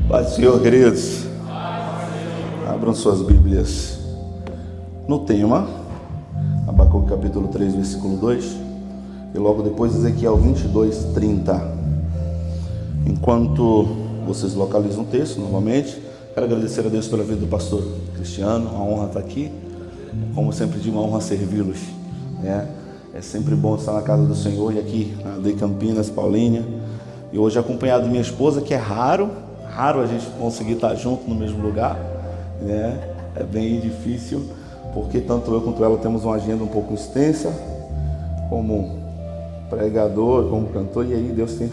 Paz do Senhor, queridos. Abram suas Bíblias no tema, Abacuque capítulo 3, versículo 2, e logo depois Ezequiel 22, 30. Enquanto vocês localizam o texto novamente, quero agradecer a Deus pela vida do pastor Cristiano. A honra estar aqui, como sempre digo, uma honra servi-los, né? É sempre bom estar na casa do Senhor, e aqui na de Campinas, Paulinha, e hoje acompanhado de minha esposa, que é raro a gente conseguir estar junto no mesmo lugar, né? É bem difícil, porque tanto eu quanto ela temos uma agenda um pouco extensa, como pregador, como cantor, e aí Deus tem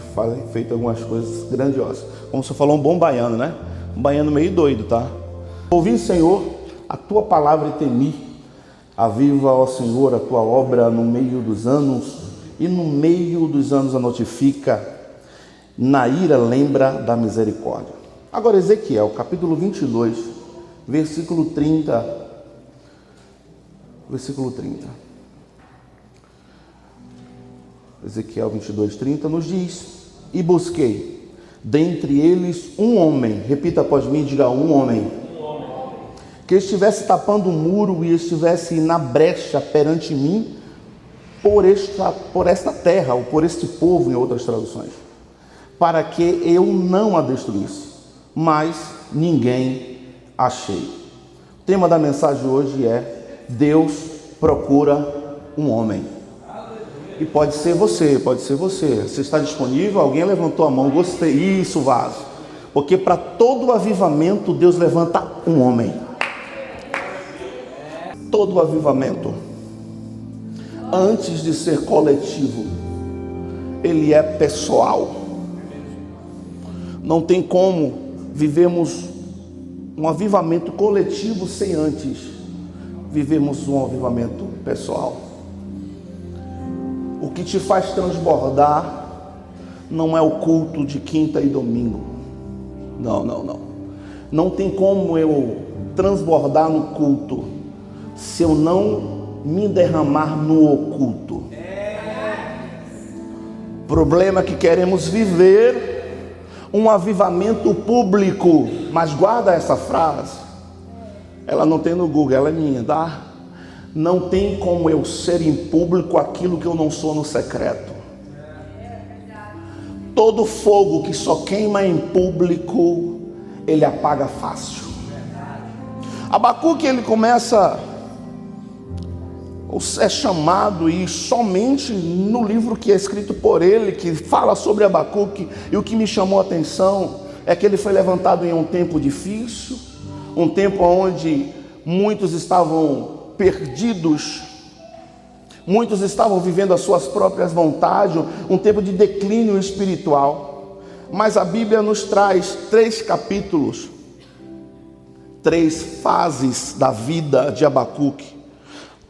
feito algumas coisas grandiosas. Como você falou, um bom baiano, né? Um baiano meio doido, tá? Ouvi, Senhor, a tua palavra e temi. Aviva, ó Senhor, a tua obra no meio dos anos, e no meio dos anos a notifica. Na ira lembra da misericórdia. Agora Ezequiel, capítulo 22, versículo 30. Versículo 30. Ezequiel 22, 30 nos diz: e busquei dentre eles um homem, repita após mim, diga um homem, que estivesse tapando o muro e estivesse na brecha perante mim por esta terra, ou por este povo, em outras traduções, para que eu não a destruísse, mas ninguém achei. O tema da mensagem hoje é: Deus procura um homem. E pode ser você, pode ser você. Você está disponível? Alguém levantou a mão, gostei. Isso, vaso. Porque para todo avivamento, Deus levanta um homem. Todo avivamento, antes de ser coletivo, ele é pessoal. Não tem como vivermos um avivamento coletivo sem antes vivermos um avivamento pessoal. O que te faz transbordar não é o culto de quinta e domingo. Não. Não tem como eu transbordar no culto se eu não me derramar no oculto. Problema é que queremos viver um avivamento público, mas guarda essa frase, ela não tem no Google, ela é minha, tá? Não tem como eu ser em público aquilo que eu não sou no secreto. Todo fogo que só queima em público, ele apaga fácil. Abacuque, ele começa, é chamado, e somente no livro que é escrito por ele, que fala sobre Abacuque, e o que me chamou a atenção é que ele foi levantado em um tempo difícil, um tempo onde muitos estavam perdidos, muitos estavam vivendo as suas próprias vontades, um tempo de declínio espiritual. Mas a Bíblia nos traz 3 capítulos, 3 fases da vida de Abacuque.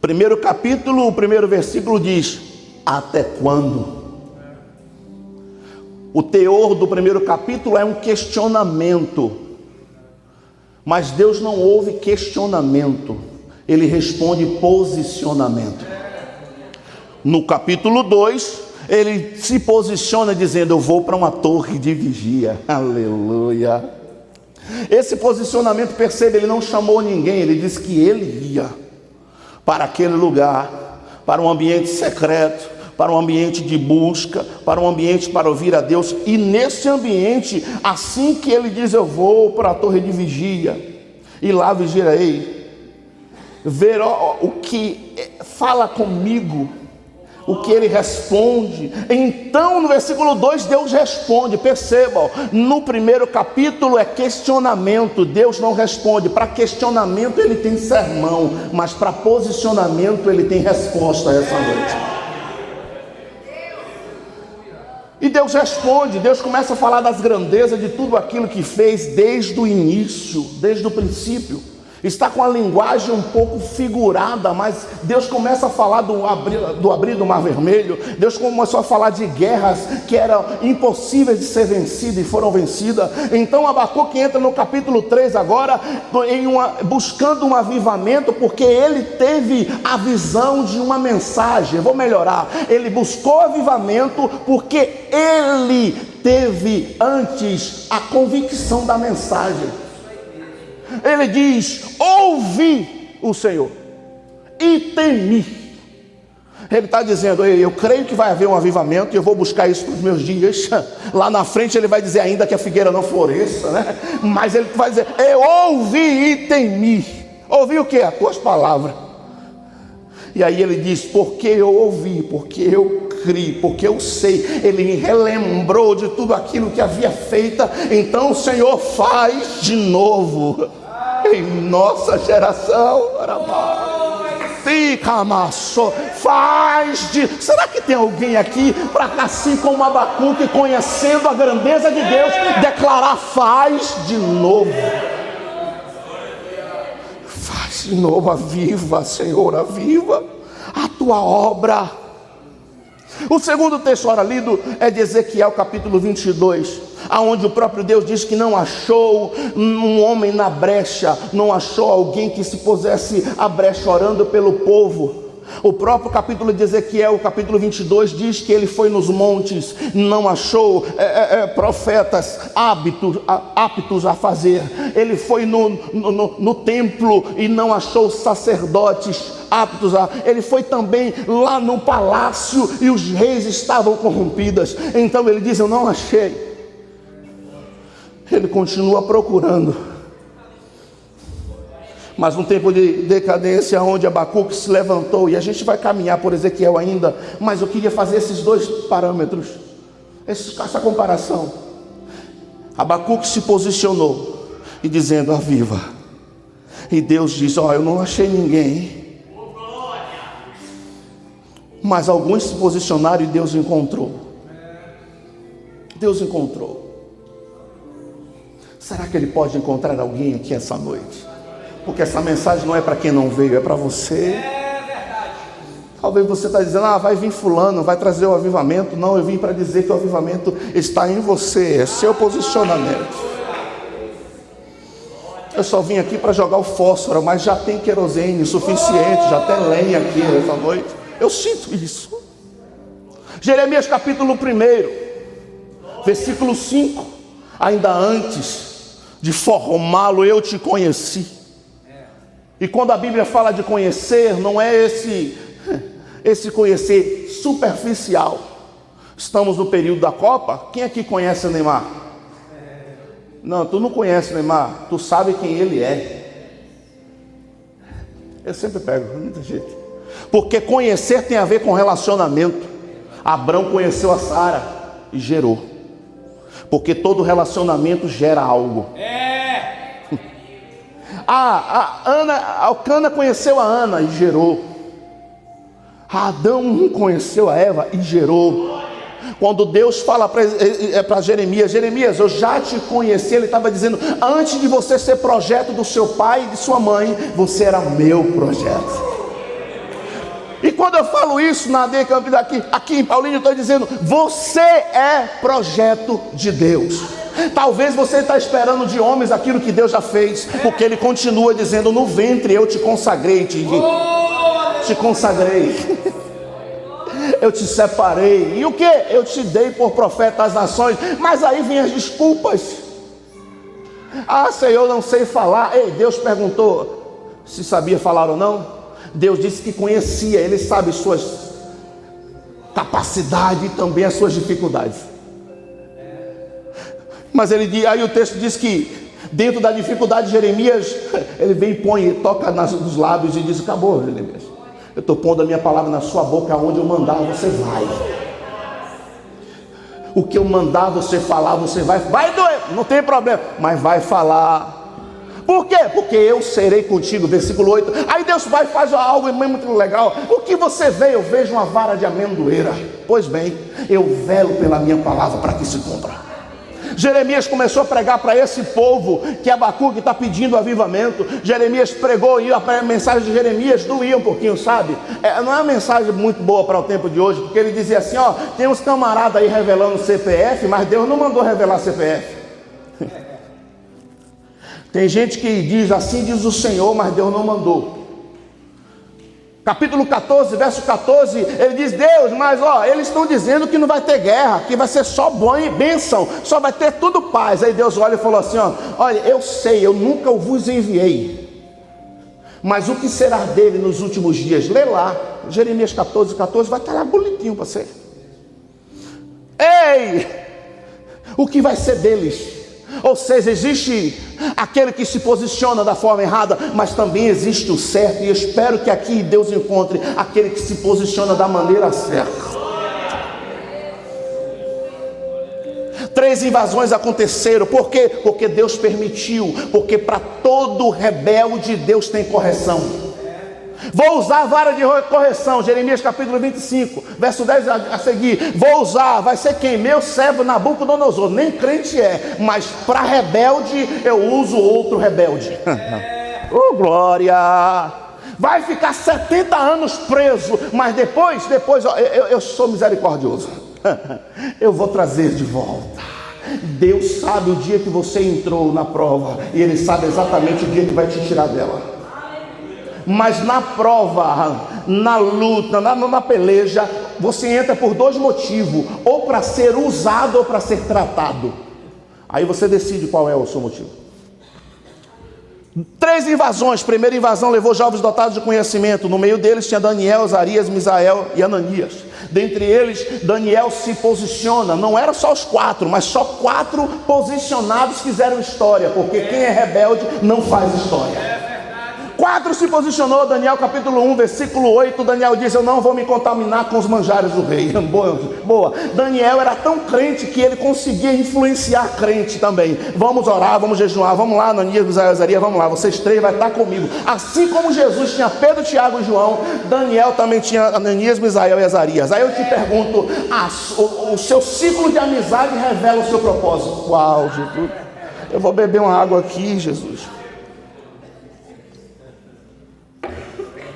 Primeiro capítulo, o primeiro versículo diz: até quando? O teor do primeiro capítulo é um questionamento, mas Deus não ouve questionamento, ele responde posicionamento. No capítulo 2, ele se posiciona dizendo: eu vou para uma torre de vigia. Aleluia. Esse posicionamento, percebe, ele não chamou ninguém, ele disse que ele ia para aquele lugar, para um ambiente secreto, para um ambiente de busca, para um ambiente para ouvir a Deus. E nesse ambiente, assim que ele diz: eu vou para a torre de vigia, e lá vigiarei, ver o que fala comigo, o que ele responde. Então no versículo 2 Deus responde. Percebam, no primeiro capítulo é questionamento, Deus não responde. Para questionamento ele tem sermão, mas para posicionamento ele tem resposta essa noite. E Deus responde, Deus começa a falar das grandezas de tudo aquilo que fez desde o início, desde o princípio. Está com a linguagem um pouco figurada, mas Deus começa a falar do abrir do Mar Vermelho. Deus começou a falar de guerras que eram impossíveis de ser vencidas e foram vencidas. Então Abacuque entra no capítulo 3 agora, buscando um avivamento, porque ele teve a visão de uma mensagem. Vou melhorar, ele buscou avivamento porque ele teve antes a convicção da mensagem. Ele diz: ouvi o Senhor e temi. Ele está dizendo: eu creio que vai haver um avivamento e eu vou buscar isso para os meus dias. Lá na frente ele vai dizer ainda que a figueira não floresça, né? Mas ele vai dizer: eu ouvi e temi. Ouvi o que? As tuas palavras. E aí ele diz: porque eu ouvi, porque eu criei, porque eu sei. Ele relembrou de tudo aquilo que havia feito. Então o Senhor faz de novo em nossa geração. Faz de... Será que tem alguém aqui para, assim como Abacuque, conhecendo a grandeza de Deus, declarar: faz de novo? Faz de novo, aviva, Senhor, aviva a tua obra. O segundo texto ora lido é de Ezequiel capítulo 22, aonde o próprio Deus diz que não achou um homem na brecha, não achou alguém que se pusesse a brecha orando pelo povo. O próprio capítulo de Ezequiel, capítulo 22, diz que ele foi nos montes, não achou profetas aptos a fazer. Ele foi no templo e não achou sacerdotes aptos a... Ele foi também lá no palácio e os reis estavam corrompidos. Então ele diz: eu não achei. Ele continua procurando. Mas num tempo de decadência, onde Abacuque se levantou, e a gente vai caminhar por Ezequiel ainda, mas eu queria fazer esses dois parâmetros, essa comparação. Abacuque se posicionou e dizendo: aviva. E Deus diz: eu não achei ninguém. Mas alguns se posicionaram e Deus encontrou. Deus encontrou. Será que Ele pode encontrar alguém aqui essa noite? Porque essa mensagem não é para quem não veio, é para você. É verdade. Talvez você está dizendo: vai vir fulano, vai trazer o avivamento. Não, eu vim para dizer que o avivamento está em você, é seu posicionamento. Eu só vim aqui para jogar o fósforo, mas já tem querosene suficiente, já tem lenha aqui essa noite. Eu sinto isso. Jeremias capítulo 1, versículo 5. Ainda antes de formá-lo, eu te conheci. E quando a Bíblia fala de conhecer, não é esse conhecer superficial. Estamos no período da Copa. Quem aqui conhece o Neymar? Não, tu não conhece o Neymar. Tu sabe quem ele é. Eu sempre pego, muita gente. Porque conhecer tem a ver com relacionamento. Abrão conheceu a Sara e gerou. Porque todo relacionamento gera algo. A Cana conheceu a Ana e gerou. Adão conheceu a Eva e gerou. Quando Deus fala para Jeremias: Jeremias, eu já te conheci. Ele estava dizendo: antes de você ser projeto do seu pai e de sua mãe, você era meu projeto. E quando eu falo isso na AD Camp aqui em Paulinho, eu estou dizendo: você é projeto de Deus. Talvez você está esperando de homens aquilo que Deus já fez, porque Ele continua dizendo: no ventre eu te consagrei, te consagrei, eu te separei. E o que? Eu te dei por profeta às nações. Mas aí vem as desculpas. Senhor, não sei falar. Ei, Deus perguntou se sabia falar ou não. Deus disse que conhecia. Ele sabe suas capacidades e também as suas dificuldades. Mas aí o texto diz que dentro da dificuldade de Jeremias, ele vem e põe, toca nos lábios e diz: acabou, Jeremias, eu estou pondo a minha palavra na sua boca, aonde eu mandar você vai. O que eu mandar você falar, você vai doer, não tem problema, mas vai falar. Por quê? Porque eu serei contigo, versículo 8. Aí Deus vai e faz algo muito legal. O que você vê? Eu vejo uma vara de amendoeira. Pois bem, eu velo pela minha palavra para que se cumpra. Jeremias começou a pregar para esse povo que Abacuque está pedindo avivamento. Jeremias pregou e a mensagem de Jeremias doía um pouquinho, sabe? Não é uma mensagem muito boa para o tempo de hoje, porque ele dizia assim: tem uns camaradas aí revelando CPF, mas Deus não mandou revelar CPF. Tem gente que diz: assim diz o Senhor, mas Deus não mandou. Capítulo 14, verso 14, ele diz: Deus, mas eles estão dizendo que não vai ter guerra, que vai ser só bom e bênção, só vai ter tudo paz. Aí Deus olha e falou assim: olha, eu sei, eu nunca vos enviei, mas o que será dele nos últimos dias? Lê lá, Jeremias 14, 14, vai estar lá bonitinho para você. Ei, o que vai ser deles? Ou seja, existe aquele que se posiciona da forma errada, mas também existe o certo, e eu espero que aqui Deus encontre aquele que se posiciona da maneira certa. 3 invasões aconteceram, por quê? Porque Deus permitiu, porque para todo rebelde Deus tem correção. Vou usar a vara de correção, Jeremias capítulo 25, verso 10 a seguir. Vou usar, vai ser quem? Meu servo Nabucodonosor. Nem crente é, mas para rebelde eu uso outro rebelde. Oh glória! Vai ficar 70 anos preso, mas depois eu sou misericordioso. Eu vou trazer de volta. Deus sabe o dia que você entrou na prova, e Ele sabe exatamente o dia que vai te tirar dela. Mas na prova, na luta, na peleja, você entra por 2 motivos: ou para ser usado ou para ser tratado. Aí você decide qual é o seu motivo. 3 invasões. Primeira invasão levou jovens dotados de conhecimento. No meio deles tinha Daniel, Azarias, Misael e Ananias. Dentre eles, Daniel se posiciona. Não era só os 4, mas só 4 posicionados fizeram história, porque quem é rebelde não faz história. 4 se posicionou. Daniel capítulo 1, versículo 8, Daniel diz: eu não vou me contaminar com os manjares do rei. Boa. Daniel era tão crente que ele conseguia influenciar crente também. Vamos orar, vamos jejuar, vamos lá, Ananias, Misael e Azarias, vamos lá, vocês 3 vai estar comigo. Assim como Jesus tinha Pedro, Tiago e João, Daniel também tinha Ananias, Misael e Azarias. Aí eu te pergunto, o seu ciclo de amizade revela o seu propósito. Uau, Jesus, eu vou beber uma água aqui, Jesus.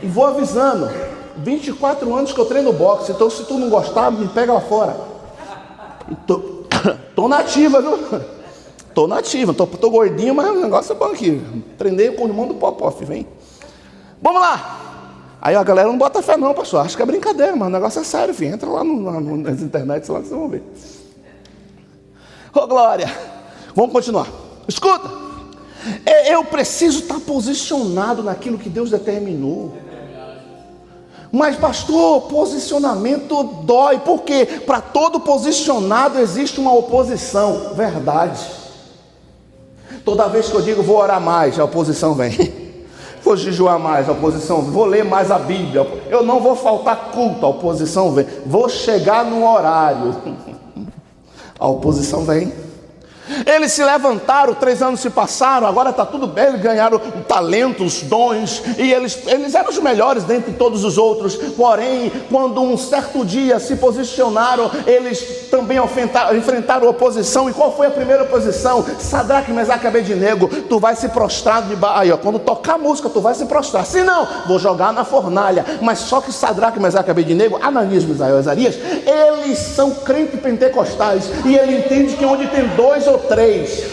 E vou avisando, 24 anos que eu treino boxe, então se tu não gostar, me pega lá fora. Tô nativa, viu? Tô nativa, tô gordinho, mas o negócio é bom aqui. Treinei com o irmão do Popoff, vem. Vamos lá. Aí a galera não bota fé não, pastor, acho que é brincadeira, mas o negócio é sério, filho. Entra lá nas internets, lá vocês vão ver. Ô glória, vamos continuar. Escuta, eu preciso estar posicionado naquilo que Deus determinou. Mas pastor, posicionamento dói, porque para todo posicionado existe uma oposição. Verdade. Toda vez que eu digo vou orar mais, a oposição vem. Vou jejuar mais, a oposição vem. Vou ler mais a Bíblia, eu não vou faltar culto, a oposição vem. Vou chegar no horário, a oposição vem. Eles se levantaram, 3 anos se passaram, agora está tudo bem, eles ganharam talentos, dons, e eles eram os melhores dentre todos os outros. Porém, quando um certo dia se posicionaram, eles também enfrentaram oposição. E qual foi a primeira oposição? Sadraque, Mesaque e Abednego, tu vai se prostrar aí, quando tocar a música, tu vai se prostrar. Se não, vou jogar na fornalha. Mas só que Sadraque, Mesaque e Abednego, Ananias, Misael e Azarias, eles são crentes pentecostais, e ele entende que onde tem 2 ou 3,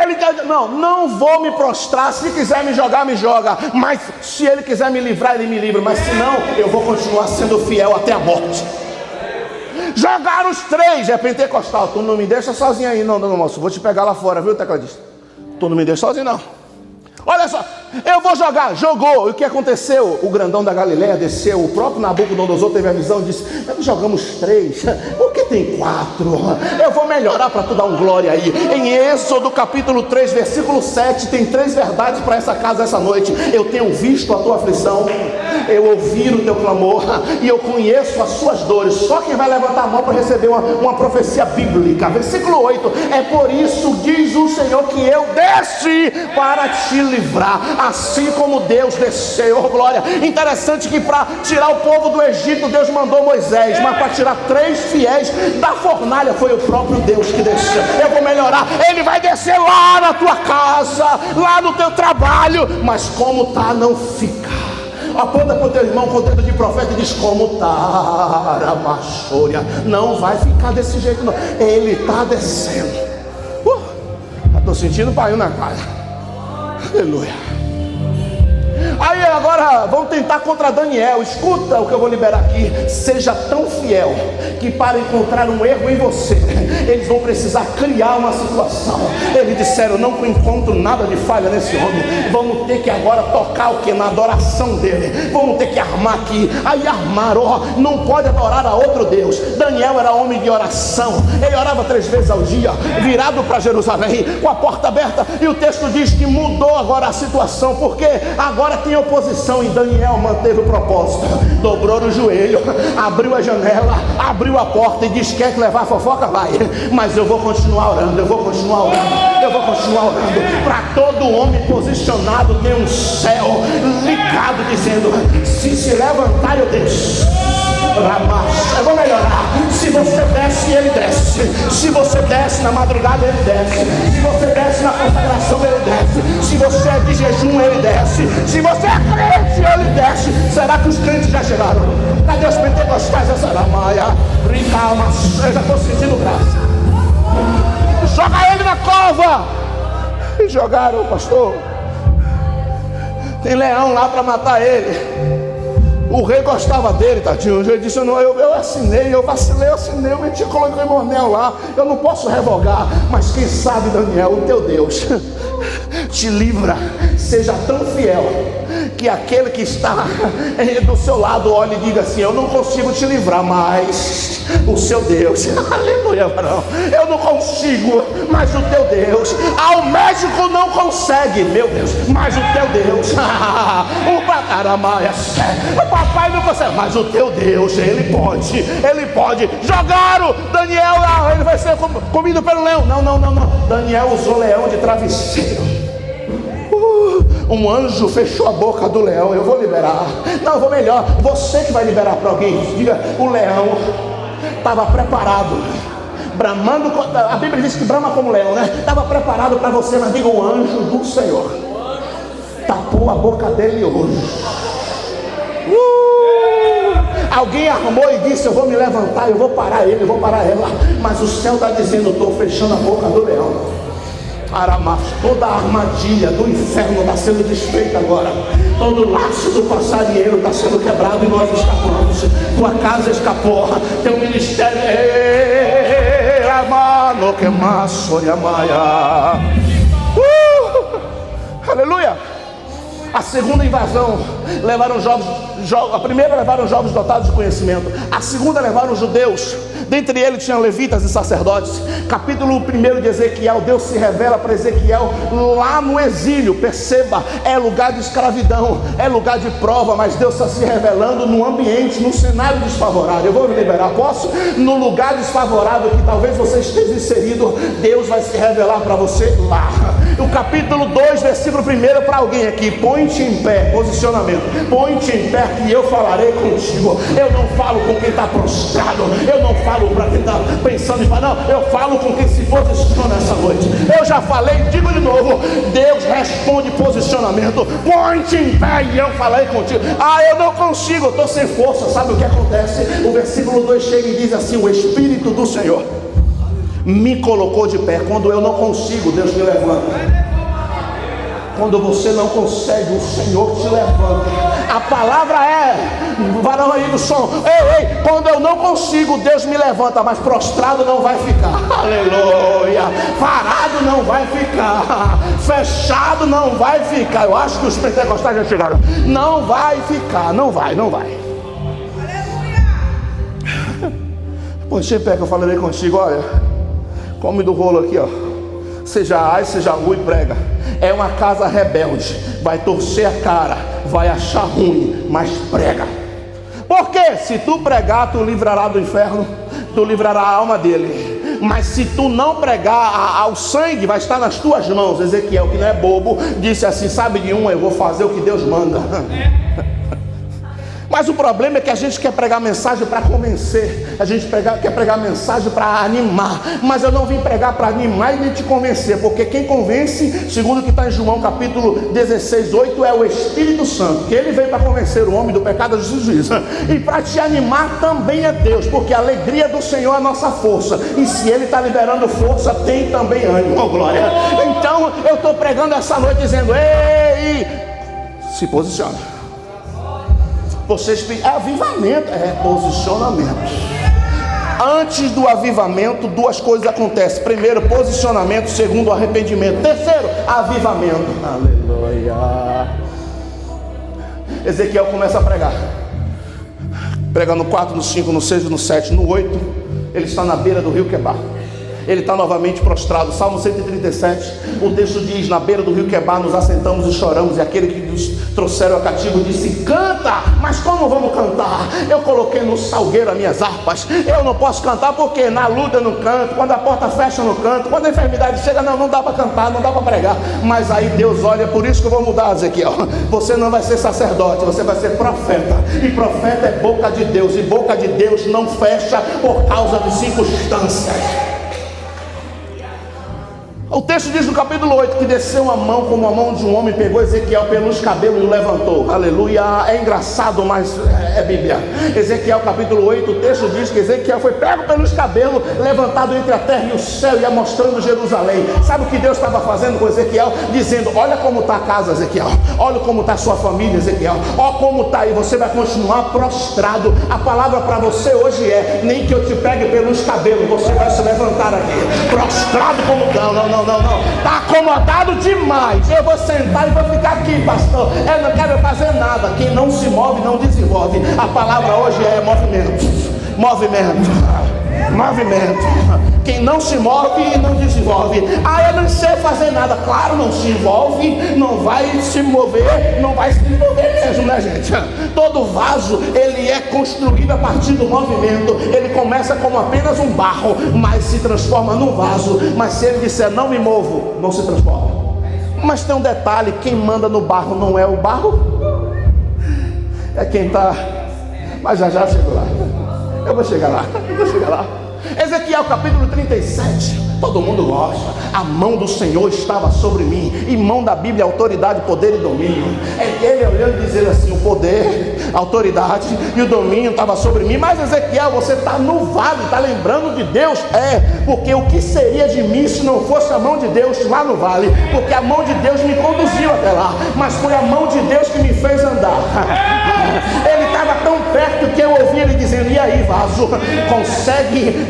ele diz: não vou me prostrar. Se quiser me jogar, me joga, mas se ele quiser me livrar, ele me livra, mas se não, eu vou continuar sendo fiel até a morte. Jogaram os 3, é pentecostal. Tu não me deixa sozinho aí, não, moço, vou te pegar lá fora, viu, tecladista? Tu não me deixa sozinho, não. Olha só, eu vou jogar. Jogou, e o que aconteceu? O grandão da Galileia desceu, o próprio Nabucodonosor teve a visão e disse: nós jogamos 3, por que tem 4? Eu vou melhorar para tu dar um glória aí. Em Êxodo capítulo 3, versículo 7, tem 3 verdades para essa casa essa noite. Eu tenho visto a tua aflição, eu ouvi o teu clamor, e eu conheço as suas dores. Só quem vai levantar a mão para receber uma profecia bíblica. Versículo 8, é por isso diz o Senhor que eu desci para te livrar, assim como Deus desceu. Oh glória. Interessante que para tirar o povo do Egito Deus mandou Moisés, mas para tirar 3 fiéis da fornalha foi o próprio Deus que desceu. Eu vou melhorar, ele vai descer lá na tua casa, lá no teu trabalho, mas como tá, não fica. Aponta para o teu irmão com o dedo de profeta e diz: como tá, Aramachôria, não vai ficar desse jeito não, ele está descendo. Estou sentindo o pai na cara. Aleluia. Aí agora vão tentar contra Daniel. Escuta o que eu vou liberar aqui. Seja tão fiel que para encontrar um erro em você, eles vão precisar criar uma situação. Eles disseram: não encontro nada de falha nesse homem. Vamos ter que agora tocar o que? Na adoração dele. Vamos ter que armar aqui. Aí armaram, não pode adorar a outro Deus. Daniel era homem de oração. Ele orava 3 vezes ao dia, virado para Jerusalém, com a porta aberta. E o texto diz que mudou agora a situação, porque agora tem oposição. E Daniel manteve o propósito, dobrou o joelho, abriu a janela, abriu a porta e disse: quer que levar a fofoca? Vai, mas eu vou continuar orando, eu vou continuar orando, eu vou continuar orando. Para todo homem posicionado tem um céu ligado dizendo: se levantar eu desço. Eu vou melhorar. Se você desce, ele desce. Se você desce na madrugada, ele desce. Se você desce na consagração, ele desce. Se você é de jejum, ele desce. Se você é crente, ele desce. Será que os crentes já chegaram? Cadê os pentecostais? Essa ramaia, eu já estou sentindo graça. Joga ele na cova. E jogaram, pastor. Tem leão lá para matar ele. O rei gostava dele, tadinho. O rei disse: não, eu assinei, eu vacilei, eu assinei, eu meti, coloquei meu anel lá, eu não posso revogar. Mas quem sabe, Daniel, o teu Deus te livra. Seja tão fiel que aquele que está do seu lado olhe e diga assim: eu não consigo te livrar, mas o seu Deus, aleluia, varão, eu não consigo, mas o teu Deus. O médico não consegue, meu Deus, mas o teu Deus. O Bacaramaia, o papai não consegue, mas o teu Deus, ele pode, ele pode. Jogaram Daniel lá, ele vai ser comido pelo leão. Não, Daniel usou leão de travesseiro. Um anjo fechou a boca do leão. Eu vou liberar. Não, eu vou melhor. Você que vai liberar para alguém. Diga: o leão estava preparado, bramando. A Bíblia diz que brama como leão, né? Estava preparado para você, mas diga: o anjo do Senhor tapou a boca dele hoje. Alguém armou e disse: eu vou me levantar, eu vou parar ele, eu vou parar ela. Mas o céu está dizendo: estou fechando a boca do leão. Toda a armadilha do inferno está sendo desfeita agora. Todo laço do passarinheiro está sendo quebrado e nós escapamos. Tua casa escapou, teu ministério aleluia. A segunda invasão levaram a primeira levaram jovens dotados de conhecimento. A segunda levaram os judeus. Dentre eles tinham levitas e sacerdotes. Capítulo 1 de Ezequiel, Deus se revela para Ezequiel lá no exílio. Perceba, é lugar de escravidão, é lugar de prova, mas Deus está se revelando no ambiente, no cenário desfavorável. Eu vou me liberar, posso? No lugar desfavorável que talvez você esteja inserido, Deus vai se revelar para você lá. O capítulo 2, versículo 1 para alguém aqui: põe-te em pé, posicionamento, põe-te em pé que eu falarei contigo. Eu não falo com quem está prostrado, eu não falo para quem está pensando em falar, não, eu falo com quem se posiciona essa noite. Eu já falei, digo de novo: Deus responde posicionamento. Põe-te em pé e eu falarei contigo. Eu não consigo, eu estou sem força. Sabe o que acontece? O versículo 2 chega e diz assim: o Espírito do Senhor me colocou de pé. Quando eu não consigo, Deus me levanta. Quando você não consegue, o Senhor te levanta. A palavra é, varão aí do som, ei, quando eu não consigo, Deus me levanta. Mas prostrado não vai ficar, aleluia. Parado não vai ficar, fechado não vai ficar. Eu acho que os pentecostais já chegaram. Não vai ficar, não vai. Põe-te em pé que eu falarei contigo. Olha, come do rolo aqui, ó. Seja ai, seja e prega. É uma casa rebelde, vai torcer a cara, vai achar ruim, mas prega. Porque se tu pregar, tu livrará do inferno, tu livrará a alma dele. Mas se tu não pregar, o sangue vai estar nas tuas mãos. Ezequiel, que não é bobo, disse assim: sabe de eu vou fazer o que Deus manda. Mas o problema é que a gente quer pregar mensagem para convencer, a gente quer pregar mensagem para animar. Mas eu não vim pregar para animar e nem te convencer, porque quem convence, segundo o que está em João capítulo 16, 8, é o Espírito Santo, que ele veio para convencer o homem do pecado, da justiça e do juízo. E para te animar também é Deus, porque a alegria do Senhor é a nossa força. E se ele está liberando força, tem também ânimo, oh glória. Então eu estou pregando essa noite dizendo: ei, Se posiciona. Vocês é avivamento, é posicionamento. Antes do avivamento, duas coisas acontecem. Primeiro, posicionamento. Segundo, arrependimento. Terceiro, avivamento. Aleluia. Ezequiel começa a pregar. Prega no 4, no 5, no 6, no 7, no 8. Ele está na beira do rio Quebar. Ele está novamente prostrado. Salmo 137, o texto diz: na beira do rio Quebar nos assentamos e choramos, e aquele que nos trouxeram a cativo disse: canta. Mas como vamos cantar? Eu coloquei no salgueiro as minhas harpas. Eu não posso cantar porque na luta eu não canto, quando a porta fecha eu não canto, quando a enfermidade chega, não dá para cantar, não dá para pregar. Mas aí Deus olha, por isso que eu vou mudar, Ezequiel. Você não vai ser sacerdote, você vai ser profeta. E profeta é boca de Deus, e boca de Deus não fecha por causa de circunstâncias. O texto diz no capítulo 8 que desceu uma mão como a mão de um homem, pegou Ezequiel pelos cabelos e o levantou. Aleluia. É engraçado, mas é Bíblia. Ezequiel capítulo 8, o texto diz que Ezequiel foi pego pelos cabelos, levantado entre a terra e o céu, ia mostrando Jerusalém. Sabe o que Deus estava fazendo com Ezequiel? Dizendo: olha como está a casa, Ezequiel. Olha como está a sua família, Ezequiel. Olha como está aí, você vai continuar prostrado. A palavra para você hoje é: nem que eu te pegue pelos cabelos, você vai se levantar aqui prostrado como não. Está acomodado demais. Eu vou sentar e vou ficar aqui, pastor. Eu não quero fazer nada. Quem não se move não desenvolve. A palavra hoje é movimento. Quem não se move não desenvolve. Eu não sei fazer nada. Claro, não se envolve, não vai se mover, não vai se desenvolver mesmo, né, gente? Todo vaso, ele é construído a partir do movimento. Ele começa como apenas um barro, mas se transforma num vaso. Mas se ele disser não me movo, não se transforma. Mas tem um detalhe: quem manda no barro não é o barro, é quem está. Mas já chego lá. Eu vou chegar lá. Ezequiel capítulo 37, todo mundo gosta. A mão do Senhor estava sobre mim. E mão da Bíblia é autoridade, poder e domínio. É ele olhando e dizendo assim: o poder, a autoridade e o domínio estava sobre mim. Mas Ezequiel, você está no vale, está lembrando de Deus? Porque o que seria de mim se não fosse a mão de Deus lá no vale? Porque a mão de Deus me conduziu até lá, mas foi a mão de Deus que me fez andar. Ele estava tão perto que eu ouvi ele dizendo: e aí, vaso, consegue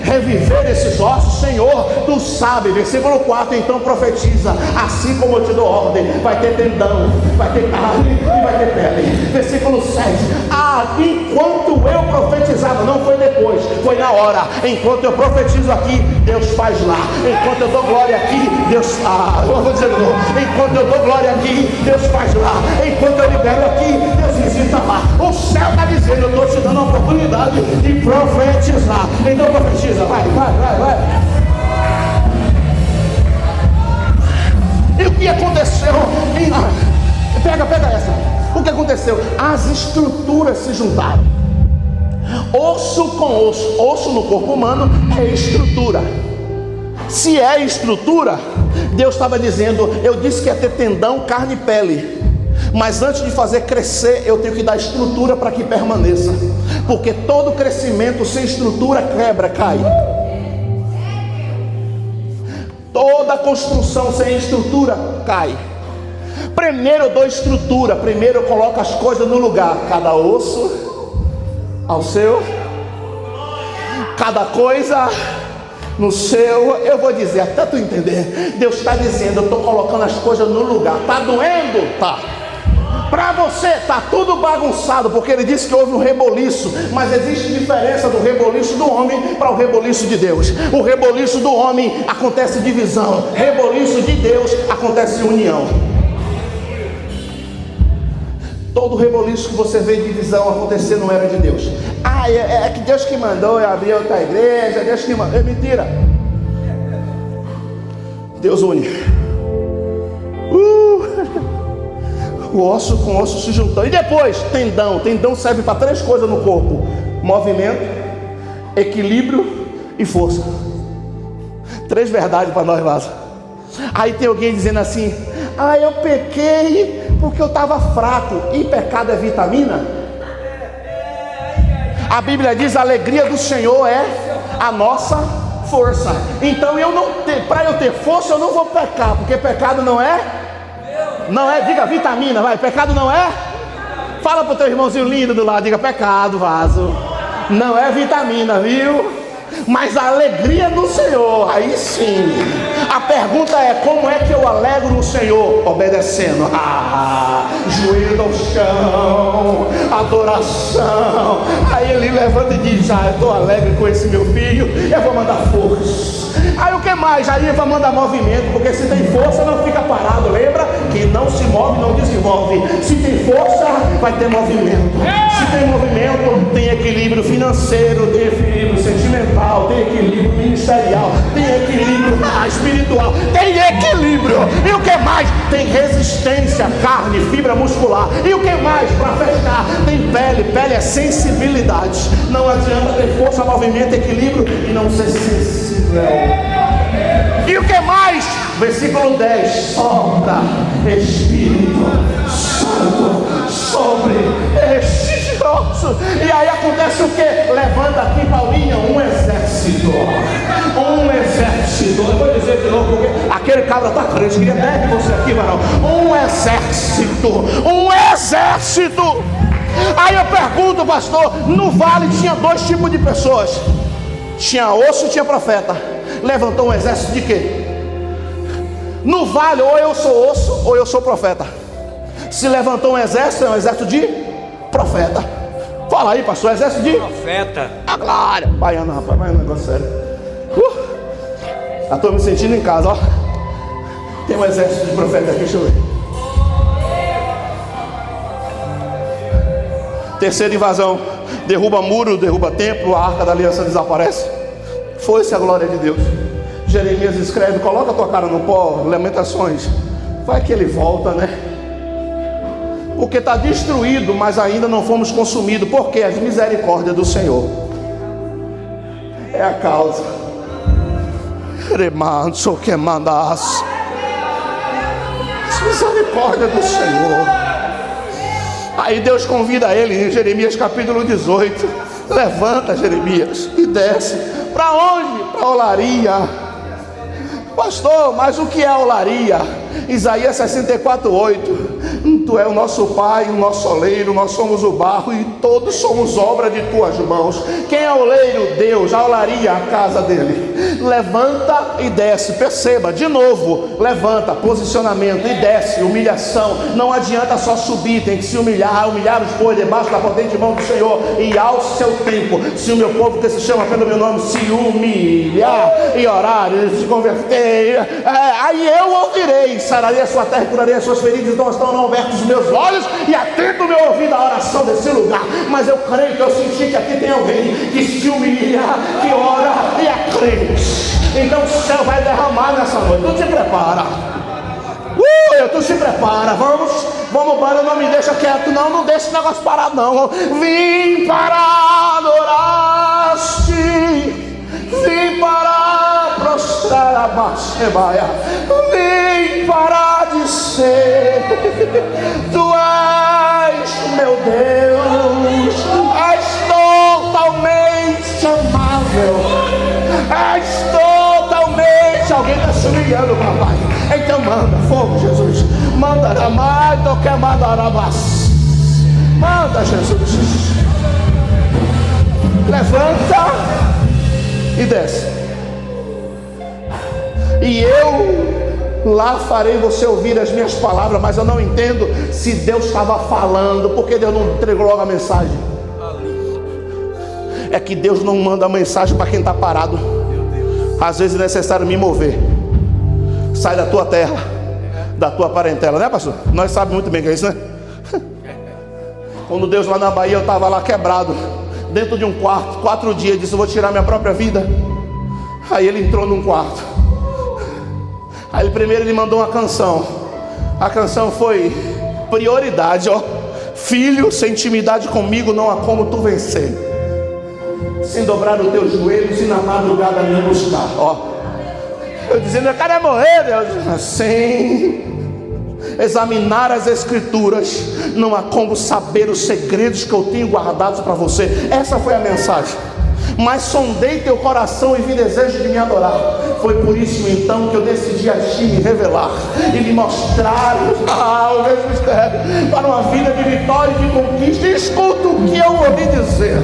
reviver esses ossos? Senhor, tu sabe. Versículo 4, então profetiza: assim como eu te dou ordem, vai ter tendão, vai ter carne e vai ter pele. Versículo 7, enquanto eu profetizava, não foi depois, foi na hora. Enquanto eu profetizo aqui, Deus faz lá. Enquanto eu dou glória aqui, Deus enquanto eu dou glória aqui, Deus faz lá. Enquanto eu libero aqui, Deus visita lá. O céu está dizendo: eu estou te dando a oportunidade de profetizar. Então profetiza, vai. E o que aconteceu? Pega essa. O que aconteceu? As estruturas se juntaram. Osso com osso. Osso no corpo humano é estrutura. Se é estrutura, Deus estava dizendo: eu disse que ia ter tendão, carne e pele. Mas antes de fazer crescer, eu tenho que dar estrutura para que permaneça. Porque todo crescimento sem estrutura quebra, cai. Toda construção sem estrutura cai. Primeiro eu dou estrutura, primeiro eu coloco as coisas no lugar. Cada osso ao seu, cada coisa no seu. Eu vou dizer até tu entender. Deus está dizendo: eu estou colocando as coisas no lugar. Está doendo? Tá. Para você está tudo bagunçado, porque ele disse que houve um reboliço. Mas existe diferença do reboliço do homem para o reboliço de Deus. O reboliço do homem acontece divisão, reboliço de Deus acontece união. Todo reboliço que você vê divisão acontecer não era de Deus. É que Deus que mandou eu abrir outra igreja, Deus que mandou. É mentira. Deus une. O osso com osso se juntando. E depois, tendão. Tendão serve para 3 coisas no corpo: movimento, equilíbrio e força. 3 verdades para nós, vaso. Aí tem alguém dizendo assim: eu pequei porque eu estava fraco. E pecado é vitamina? A Bíblia diz: a alegria do Senhor é a nossa força. Então para eu ter força eu não vou pecar, porque pecado não é Não é? Diga vitamina, vai. Pecado não é? Fala pro teu irmãozinho lindo do lado, diga pecado, vaso. Não é vitamina, viu? Mas a alegria do Senhor, aí sim. A pergunta é: como é que eu alegro no Senhor? Obedecendo. Joelho no chão, adoração. Aí ele levanta e diz: eu estou alegre com esse meu filho, eu vou mandar força. Aí o que mais? Aí vai mandar movimento, porque se tem força não fica parado. Lembra? Quem não se move não desenvolve. Se tem força, vai ter movimento. Se tem movimento, tem equilíbrio financeiro, tem equilíbrio sentimental, tem equilíbrio ministerial, tem equilíbrio espiritual, tem equilíbrio. E o que mais? Tem resistência, carne, fibra muscular. E o que mais? Para fechar, tem pele. Pele é sensibilidade. Não adianta ter força, movimento, equilíbrio e não ser sensível. E o que mais? Versículo 10: sopra Espírito Santo sobre estes ossos. E aí acontece o que? Levanta aqui, Paulinha, um exército. Um exército. Eu vou dizer de novo, porque aquele cabra está crente. Queria 10 de você aqui, varão. Um exército. Um exército. Aí eu pergunto, pastor, no vale tinha 2 tipos de pessoas. Tinha osso e tinha profeta. Levantou um exército de quê? No vale, ou eu sou osso ou eu sou profeta. Se levantou um exército, é um exército de profeta. Fala aí, pastor, exército de profeta. A glória. Baiana, rapaz, vai um negócio sério. Já estou me sentindo em casa, ó. Tem um exército de profeta aqui, deixa eu ver. Terceira invasão. Derruba muro, derruba templo, a arca da aliança desaparece. Foi-se a glória de Deus. Jeremias escreve: coloca a tua cara no pó. Lamentações. Vai que ele volta, né? Porque está destruído, mas ainda não fomos consumidos. Porque as misericórdias do Senhor é a causa. Remanso que mandas. As misericórdias do Senhor. Aí Deus convida ele em Jeremias capítulo 18: levanta, Jeremias, e desce. Para onde? Para a olaria. Pastor, mas o que é a olaria? Isaías 64:8. Tu é o nosso pai, o nosso oleiro, nós somos o barro e todos somos obra de tuas mãos. Quem é o oleiro? Deus. A olaria, a casa dele. Levanta e desce. Perceba, de novo, levanta, posicionamento e desce, humilhação. Não adianta só subir, tem que se humilhar os bois debaixo da potente mão do Senhor. E ao seu tempo, se o meu povo que se chama pelo meu nome se humilhar e orar e se converter, aí eu ouvirei, sararei a sua terra e curarei as suas feridas. Então estão abertos os meus olhos e atento o meu ouvido à oração desse lugar. Mas eu creio que eu senti que aqui tem alguém que se humilha, que ora e é crente. Então o céu vai derramar nessa noite. Tu te prepara. Tu se prepara. Vamos embora. Não me deixa quieto, não deixa esse negócio parado, não. Vim para adorar-te, vim para prostrar a bacebaia, vim para dizer: tu és meu Deus, és totalmente amável, és totalmente. Alguém está se humilhando, papai. Então manda fogo, Jesus. Manda ramar, toque mandarabás. Manda, Jesus. Levanta e desce. E eu lá farei você ouvir as minhas palavras. Mas eu não entendo se Deus estava falando. Por que Deus não entregou logo a mensagem? É que Deus não manda a mensagem para quem está parado. Às vezes é necessário me mover. Sai da tua terra, da tua parentela, né, pastor? Nós sabemos muito bem que é isso, né? Quando Deus lá na Bahia, eu estava lá quebrado, dentro de um quarto, 4 dias, disse: eu vou tirar minha própria vida. Aí ele entrou num quarto. Aí primeiro ele mandou uma canção. A canção foi prioridade, ó. Filho, sem intimidade comigo não há como tu vencer. Sem dobrar os teus joelhos e na madrugada me buscar, ó. Eu dizendo: eu quero morrer, Deus. Assim, examinar as escrituras, não há como saber os segredos que eu tenho guardados para você. Essa foi a mensagem. mas sondei teu coração e vi desejo de me adorar. Foi por isso então que eu decidi a ti me revelar e lhe mostrar o meu mistério para uma vida de vitória e de conquista. E escuta o que eu vou lhe dizer.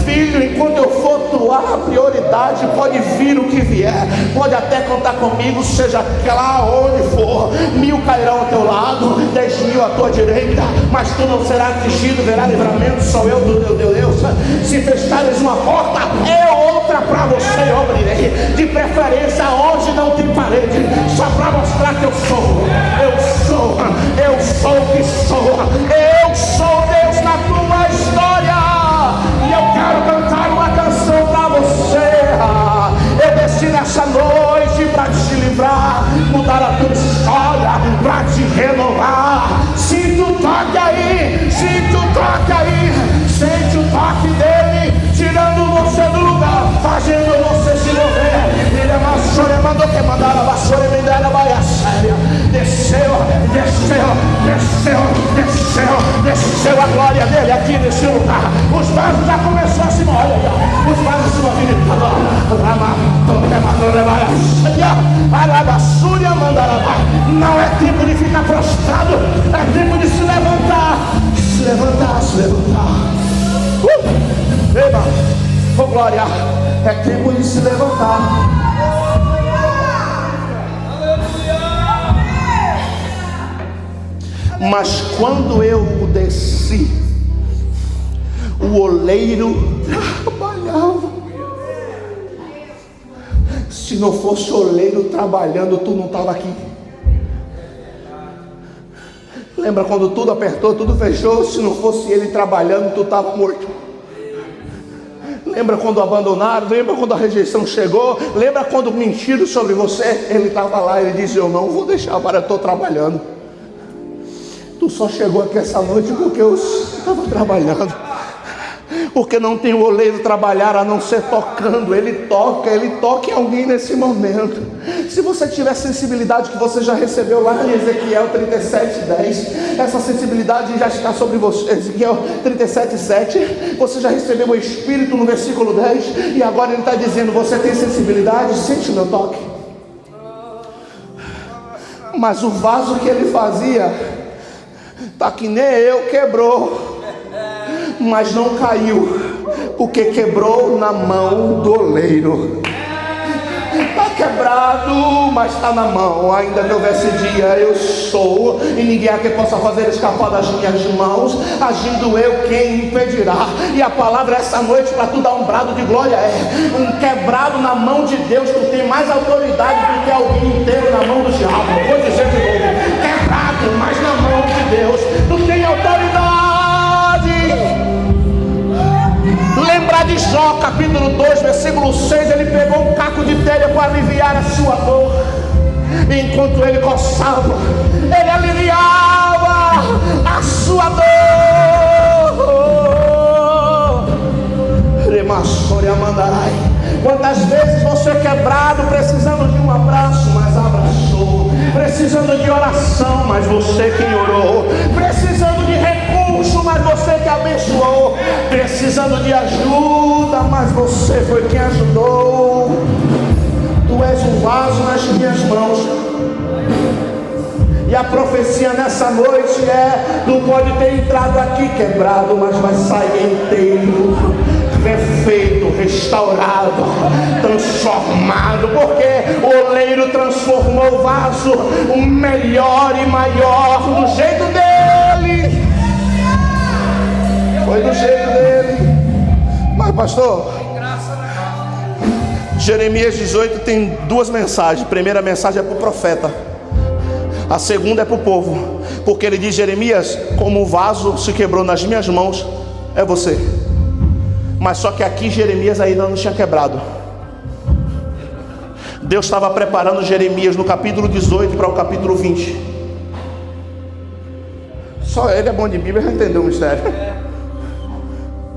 Filho, enquanto eu for tua prioridade, pode vir o que vier, pode até contar comigo, seja lá onde for. 1000 cairão ao teu lado, 10.000 à tua direita, mas tu não serás atingido, verá livramento, sou eu do teu Deus. Se fechares uma porta, é outra para você eu abrirei, de preferência onde não tem parede, só para mostrar que eu sou o que sou, eu sou Deus na tua história. E eu quero cantar uma canção para você. Eu desci nessa noite para te livrar, mudar a tua história, para te renovar. Sinta o toque aí, sente o toque dele, tirando você do lugar, fazendo você se mover. Ele é maçom, ele mandou que mandar a vassoura e me der a baia séria. Desceu a glória dele aqui nesse lugar. Os vasos já começaram a se mover, os vasos se movimentando. Não é tempo de ficar prostrado, é tempo de se levantar. Eba, oh glória, é tempo de se levantar. Mas quando eu desci, o oleiro trabalhava. Se não fosse o oleiro trabalhando, tu não estava aqui. Lembra quando tudo apertou, tudo fechou? Se não fosse ele trabalhando, tu estava morto. Lembra quando abandonaram? Lembra quando a rejeição chegou? Lembra quando mentiram sobre você? Ele estava lá, ele disse: eu não vou deixar, para eu estou trabalhando. Tu só chegou aqui essa noite porque eu estava trabalhando. Porque não tem o oleiro trabalhar a não ser tocando. Ele toca em alguém nesse momento. Se você tiver sensibilidade que você já recebeu lá em Ezequiel 37:10, essa sensibilidade já está sobre você. Ezequiel 37:7, você já recebeu o Espírito no versículo 10, e agora ele está dizendo: você tem sensibilidade? Sente o meu toque. Mas o vaso que ele fazia tá que nem eu, quebrou, mas não caiu, porque quebrou na mão do oleiro. Está quebrado, mas está na mão. Ainda que houvesse dia, eu sou, e ninguém aqui possa fazer escapar das minhas mãos. Agindo eu, quem impedirá? E a palavra essa noite para tu dar um brado de glória é: um quebrado na mão de Deus, tu tem mais autoridade do que alguém inteiro na mão do diabo. Vou dizer de novo: quebrado, mas na mão de Deus, tu tem autoridade. Lembrar de Jó, capítulo 2, versículo 6, ele pegou um caco de telha para aliviar a sua dor. Enquanto ele coçava, ele aliviava a sua dor. Remassoria mandarai. Quantas vezes você quebrado, precisando de um abraço, mas abraçou. Precisando de oração, mas você quem orou. Precisando de recurso, mas você que abençoou. Precisando de ajuda, mas você foi quem ajudou. Tu és um vaso nas minhas mãos. E a profecia nessa noite é: tu pode ter entrado aqui quebrado, mas vai sair inteiro, refeito, restaurado, transformado, porque o oleiro transformou o vaso, o melhor e maior, do jeito dele. Foi do jeito dele. Mas pastor, Jeremias 18 tem duas mensagens. A primeira mensagem é para o profeta, a segunda é para o povo. Porque ele diz: Jeremias, como o vaso se quebrou nas minhas mãos, é você. Mas só que aqui Jeremias ainda não tinha quebrado. Deus estava preparando Jeremias no capítulo 18 para o capítulo 20. Só ele é bom de Bíblia, já entendeu o mistério.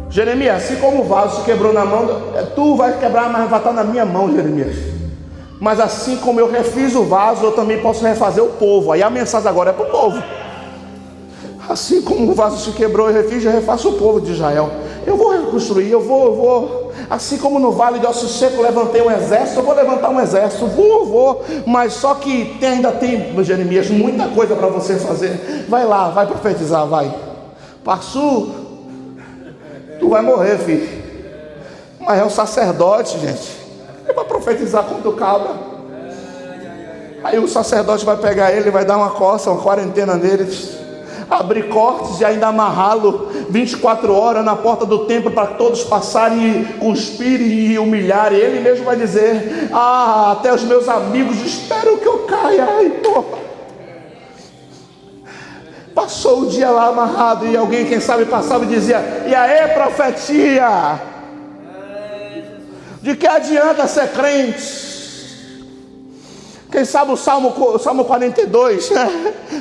Jeremias, assim como o vaso se quebrou na mão, tu vai quebrar, mas vai estar na minha mão, Jeremias. Mas assim como eu refiz o vaso, eu também posso refazer o povo. Aí a mensagem agora é para o povo. Assim como o vaso se quebrou, eu refiz, eu refaço o povo de Israel. Eu vou reconstruir, eu vou Assim como no Vale de Ossos Secos levantei um exército, eu vou levantar um exército, vou. Mas só que ainda tem, Jeremias, muita coisa para você fazer. Vai lá, vai profetizar, vai. Passu, tu vai morrer, filho. Mas é um sacerdote, gente. Ele vai profetizar contra o cabra. Aí o sacerdote vai pegar ele, vai dar uma coça, uma quarentena nele, abrir cortes e ainda amarrá-lo 24 horas na porta do templo para todos passarem e cuspirem e humilharem. Ele mesmo vai dizer: até os meus amigos esperam que eu caia. Ai, porra. Passou o dia lá amarrado e alguém, quem sabe, passava e dizia: e aí, profetia? De que adianta ser crente? Quem sabe o Salmo 42,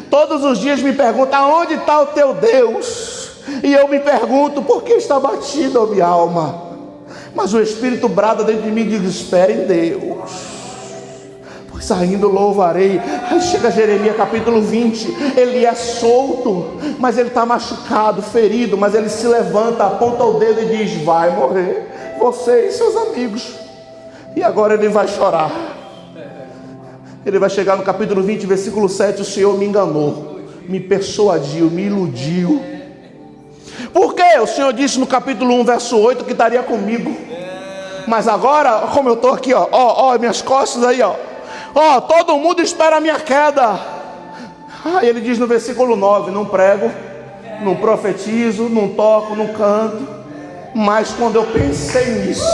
todos os dias me pergunta: aonde está o teu Deus? E eu me pergunto: por que está batida a minha alma? Mas o Espírito brada dentro de mim e diz: espere em Deus, pois ainda o louvarei. Aí chega Jeremias capítulo 20, ele é solto, mas ele está machucado, ferido, mas ele se levanta, aponta o dedo e diz: vai morrer, você e seus amigos. E agora ele vai chorar. Ele vai chegar no capítulo 20, versículo 7, o Senhor me enganou, me persuadiu, me iludiu. Por quê? O Senhor disse no capítulo 1, verso 8, que estaria comigo. Mas agora, como eu estou aqui, ó, minhas costas aí, ó, todo mundo espera a minha queda. Ele diz no versículo 9, não prego, não profetizo, não toco, não canto. Mas quando eu pensei nisso,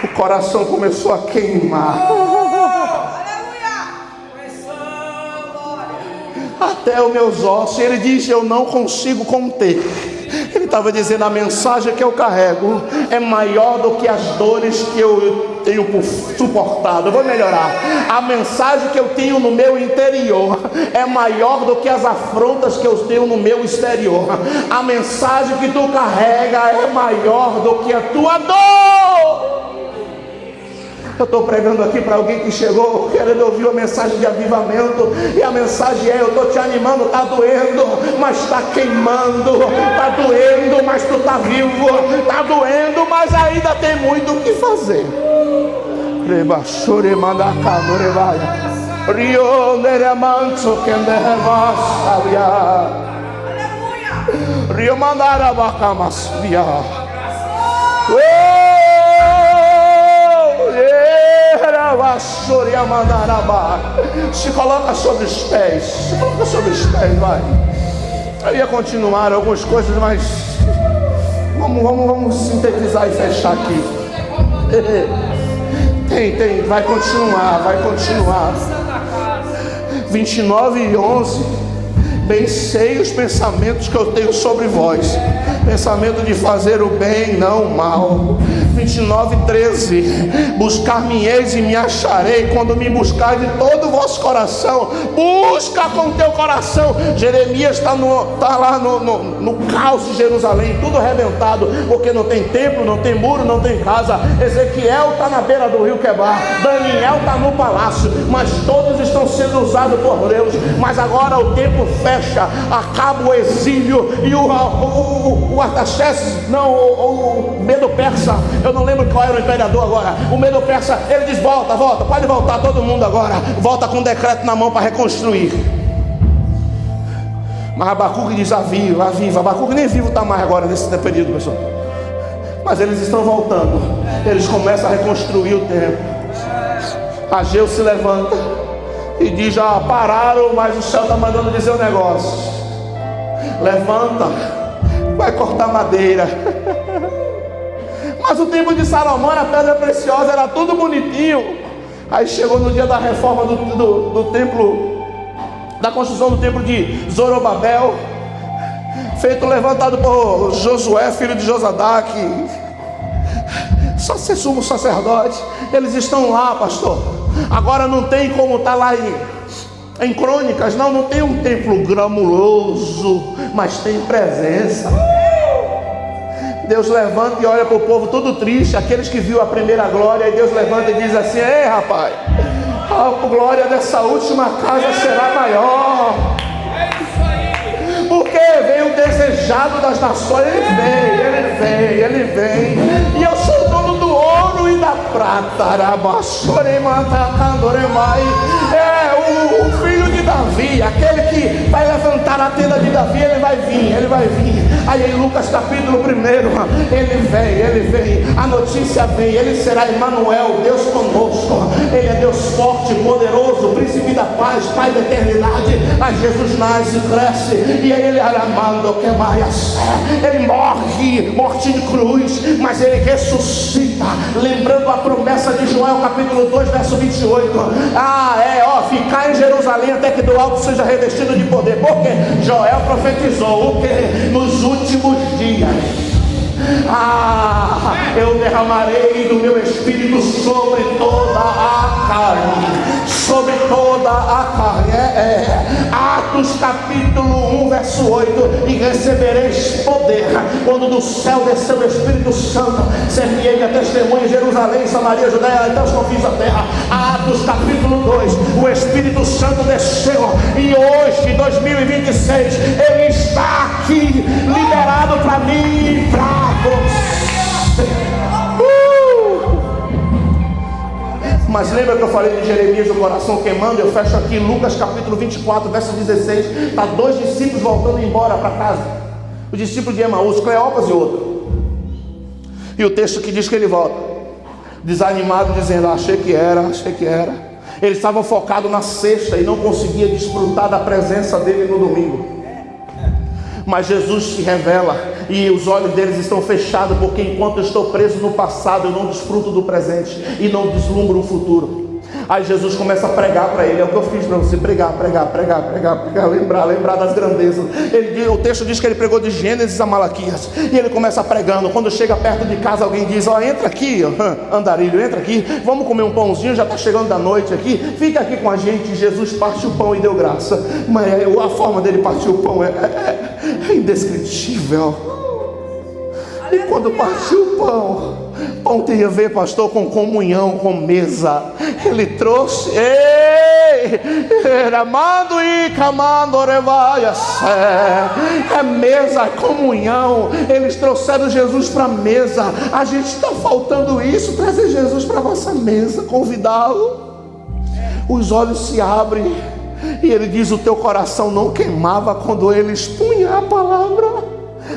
o coração começou a queimar. Até os meus ossos. Ele diz: eu não consigo conter. Ele estava dizendo: a mensagem que eu carrego é maior do que as dores que eu tenho suportado. Eu vou melhorar. A mensagem que eu tenho no meu interior é maior do que as afrontas que eu tenho no meu exterior. A mensagem que tu carrega é maior do que a tua dor. Eu estou pregando aqui para alguém que chegou querendo ouvir uma mensagem de avivamento, e a mensagem é: eu estou te animando, está doendo, mas está queimando, está doendo, mas tu está vivo, está doendo, mas ainda tem muito o que fazer. Se coloca sobre os pés. Se coloca sobre os pés, vai. Eu ia continuar algumas coisas, mas vamos sintetizar e fechar aqui. Tem, vai continuar. 29:11. Bem sei os pensamentos que eu tenho sobre vós, pensamento de fazer o bem, não o mal. 29:13. Buscar-me-eis e me acharei, quando me buscar de todo o vosso coração. Busca com teu coração. Jeremias está lá no caos de Jerusalém, tudo arrebentado, porque não tem templo, não tem muro, não tem casa. Ezequiel está na beira do rio Quebar, Daniel está no palácio, mas todos estão sendo usados por Deus. Mas agora o tempo fecha, acaba o exílio, e o Artaxerxes, o Medo Persa, eu não lembro qual era o imperador agora, o Medo Persa, ele diz: volta, pode voltar todo mundo agora, volta com um decreto na mão para reconstruir. Mas Abacuque diz: aviva. Abacuque nem vivo está mais agora nesse período, pessoal. Mas eles estão voltando, eles começam a reconstruir o templo. Ageu se levanta e diz: já pararam, mas o céu está mandando dizer um negócio. Levanta, vai cortar madeira. Mas o templo de Salomão era pedra preciosa, era tudo bonitinho. Aí chegou no dia da reforma do templo, da construção do templo de Zorobabel, feito, levantado por Josué, filho de Josadaque, só ser sumo sacerdote. Eles estão lá, pastor. Agora não tem como estar lá em Crônicas, não tem um templo gramuloso, mas tem presença. Deus levanta e olha para o povo todo triste, aqueles que viu a primeira glória, e Deus levanta e diz assim: ei, rapaz, a glória dessa última casa será maior. Porque veio o desejado das nações, ele Ele vem. E eu sou dono do ouro e da prata. É o filho de Davi, aquele que vai levantar a tenda de Davi, ele vai vir. Aí em Lucas capítulo 1, ele vem, a notícia vem, ele será Emanuel, Deus conosco. Ele é Deus forte, poderoso, príncipe da paz, Pai da eternidade. Aí Jesus nasce, cresce, e aí ele ele morte de cruz, mas ele ressuscita, lembrando a promessa de Joel capítulo 2, verso 28. Ficar em Jerusalém até que do alto seja revestido de poder, porque Joel profetizou o que? Nos últimos dias eu derramarei do meu espírito sobre toda a carne. Sobre toda a carne. Atos capítulo 1, verso 8. E recebereis poder quando do céu desceu o Espírito Santo. Ser-me-ei a testemunha em Jerusalém, Samaria, Judeia, até os confins da terra. Atos capítulo 2. O Espírito Santo desceu. E hoje, 2026, ele está aqui, liberado para mim e para você. Mas lembra que eu falei de Jeremias, o coração queimando? Eu fecho aqui Lucas capítulo 24, verso 16. Está 2 discípulos voltando embora para casa. O discípulo de Emaús, Cleopas e outro. E o texto que diz que ele volta desanimado, dizendo: achei que era. Eles estavam focados na sexta e não conseguiam desfrutar da presença dele no domingo. Mas Jesus se revela e os olhos deles estão fechados, porque enquanto eu estou preso no passado, eu não desfruto do presente e não vislumbro o futuro. Aí Jesus começa a pregar para ele. É o que eu fiz para você: pregar, lembrar das grandezas. O texto diz que ele pregou de Gênesis a Malaquias, e ele começa pregando. Quando chega perto de casa, alguém diz: entra aqui, andarilho, entra aqui, vamos comer um pãozinho, já está chegando da noite aqui, fica aqui com a gente. Jesus parte o pão e deu graça. Mas a forma dele partir o pão é indescritível. E quando partiu o pão tem a ver, pastor, com comunhão, com mesa. Ele trouxe, amando e camando é mesa, comunhão. Eles trouxeram Jesus para a mesa. A gente está faltando isso, trazer Jesus para a nossa mesa, convidá-lo. Os olhos se abrem e ele diz: o teu coração não queimava quando ele expunha a palavra?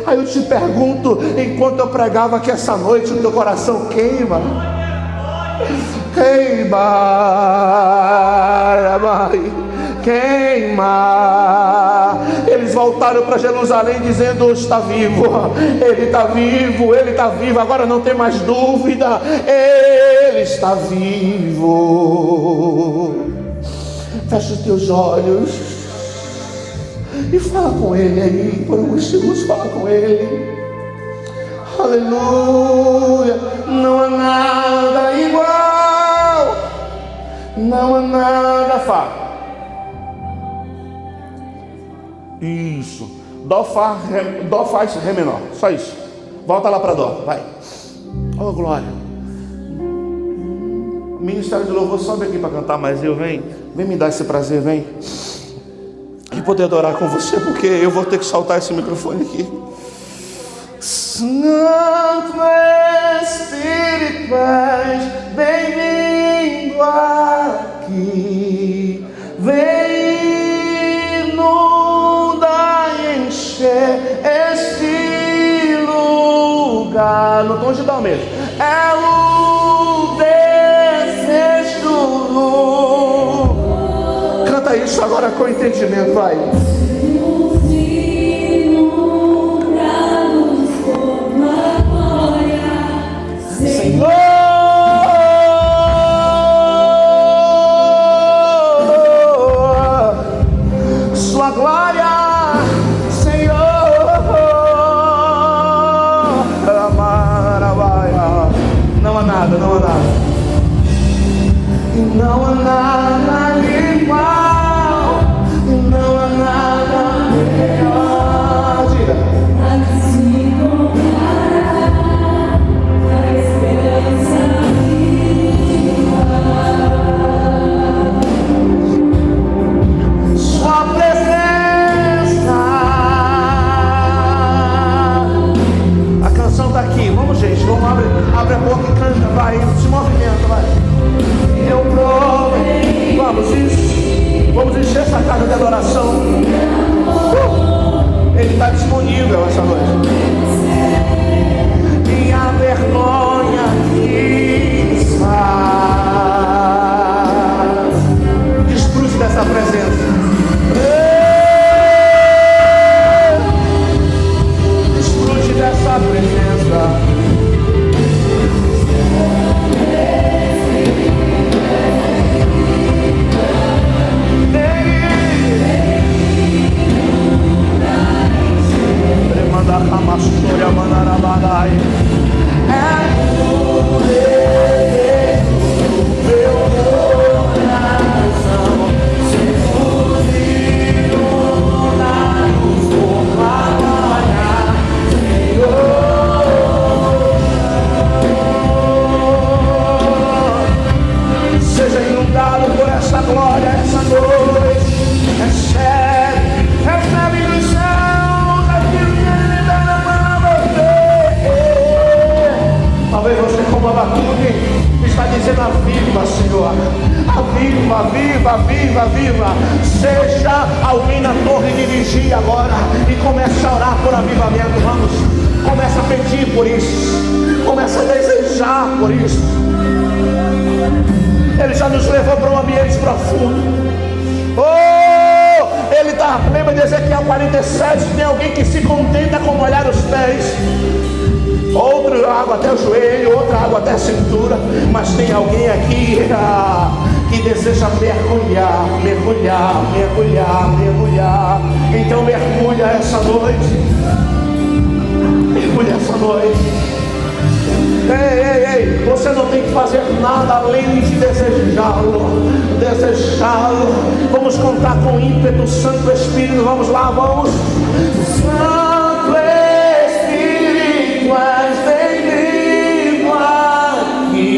Aí eu te pergunto, enquanto eu pregava que essa noite o teu coração queima? Queima. Eles voltaram para Jerusalém dizendo: está vivo, ele está vivo, agora não tem mais dúvida, ele está vivo. Fecha os teus olhos e fala com ele aí, por alguns segundos, fala com ele. Aleluia. Não há nada igual, não há nada. Fá. Isso. Dó, Fá, Dó, Fá, Ré menor. Só isso. Volta lá para Dó, vai. Oh, glória. Ministério de louvor, sobe aqui para cantar mais. Vem me dar esse prazer, vem. E poder adorar com você, porque eu vou ter que soltar esse microfone aqui. Santo Espírito, bem-vindo aqui. Vem inundar e encher este lugar. No tom de dó mesmo. É o desejo. Canta isso agora com entendimento, vai. Senhor, sua glória, Senhor, não há nada, não há nada, e não há nada igual, e não há nada viva. Seja alguém na torre de vigia agora e comece a orar por avivamento. Vamos, começa a pedir por isso, começa a desejar por isso. Ele já nos levou para um ambiente profundo. Ele está, lembra de Ezequiel 47, tem alguém que se contenta com molhar os pés, outro água até o joelho, outra água até a cintura, mas tem alguém aqui que deseja mergulhar. Então mergulha essa noite. Ei, você não tem que fazer nada além de desejá-lo. Vamos contar com ímpeto, Santo Espírito, vamos lá, vamos. Santo Espírito, és bem-vindo aqui.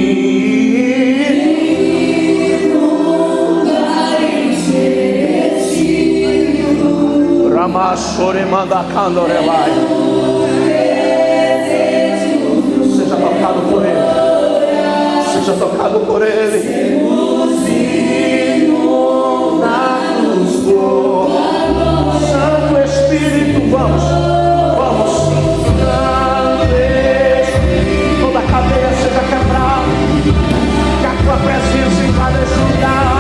Ramachore manda candorebai. Seja tocado por Ele. Seja tocado por Ele. Santo Espírito, vamos. Toda cadeia seja quebrada. Que a tua presença invada esse lugar.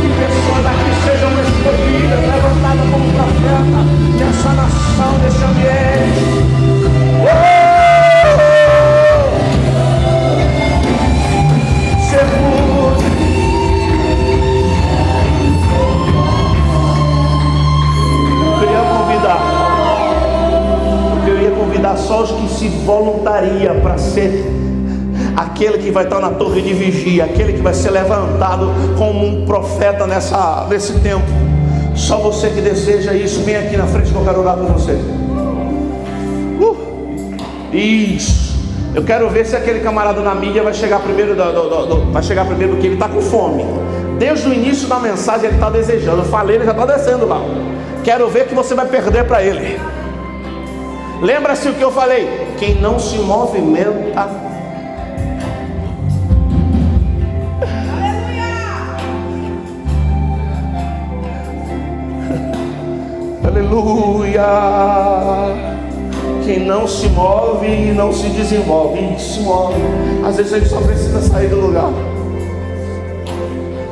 Que pessoas aqui sejam escolhidas, levantadas como profeta nessa nação, nesse ambiente. Eu queria convidar só os que se voluntariam para ser aquele que vai estar na torre de vigia, aquele que vai ser levantado como um profeta nesse tempo. Só você que deseja isso, vem aqui na frente que eu quero orar com você. Isso. Eu quero ver se aquele camarada na mídia vai chegar primeiro do que ele está com fome. Desde o início da mensagem ele está desejando. Eu falei, ele já está descendo lá. Quero ver que você vai perder para ele. Lembra-se o que eu falei? Quem não se movimenta. Aleluia. Quem não se move e não se desenvolve, e se move. Às vezes a gente só precisa sair do lugar.